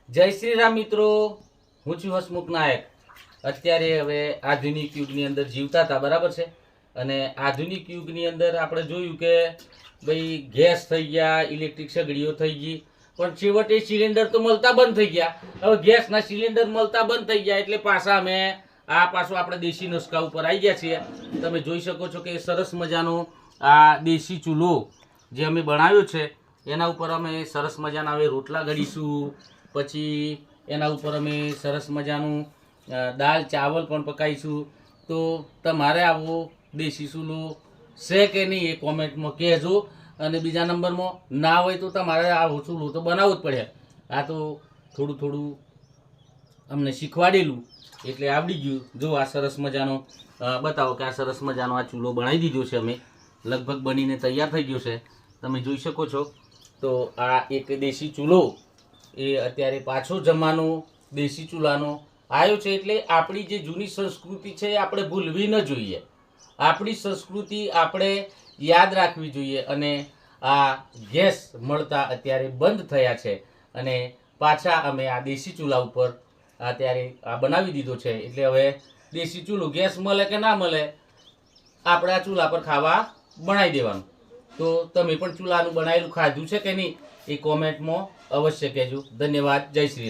જય શ્રી રામ મિત્રો, હું છું હસમુખ નાયક. અત્યારે હવે આધુનિક યુગની અંદર જીવતા હતા, બરાબર છે. અને આધુનિક યુગની અંદર આપણે જોયું કે ભાઈ ગેસ થઈ ગયા, ઇલેક્ટ્રિક સગડીઓ થઈ ગઈ, પણ છેવટે સિલિન્ડર તો મળતા બંધ થઈ ગયા. હવે ગેસના સિલિન્ડર મળતા બંધ થઈ ગયા એટલે પાછા અમે પાછું આપણે દેશી નુસ્ખા ઉપર આવી ગયા છીએ. તમે જોઈ શકો છો કે સરસ મજાનો આ દેશી ચૂલો જે અમે બનાવ્યો છે એના ઉપર અમે સરસ મજાના હવે રોટલા ઘડીશું. પછી એના ઉપર અમે સરસ મજાનું દાળ ચાવલ પણ પકાવીશું. તો તમારે આવો દેશી ચૂલો છે કે નહીં એ કોમેન્ટમાં કહેજો. અને બીજા નંબરમાં ના હોય તો તમારે આવો ચૂલો તો બનાવવો જ પડે. આ તો થોડું થોડું અમને શીખવાડેલું એટલે આવડી ગયું. જો આ સરસ મજાનો બતાવો કે આ સરસ મજાનો આ ચૂલો બનાવી દીધો છે અમે, લગભગ બનીને તૈયાર થઈ ગયો છે, તમે જોઈ શકો છો. તો આ એક દેશી ચૂલો એ અત્યારે પાછો જમાનો દેશી ચૂલાનો આવ્યો છે. એટલે આપણી જે જૂની સંસ્કૃતિ છે એ આપણે ભૂલવી ન જોઈએ. આપણી સંસ્કૃતિ આપણે યાદ રાખવી જોઈએ. અને આ ગેસ મળતા અત્યારે બંધ થયા છે અને પાછા અમે આ દેશી ચૂલા ઉપર અત્યારે આ બનાવી દીધો છે. એટલે હવે દેશી ચૂલો ગેસ મળે કે ના મળે, આપણે આ ચૂલા પર ખાવા બનાવી દેવાનું. તો તમે પણ ચૂલાનું બનાવેલું ખાધું છે કે નહીં એ કોમેન્ટમાં અવશ્ય કહેજો. ધન્યવાદ. જય શ્રી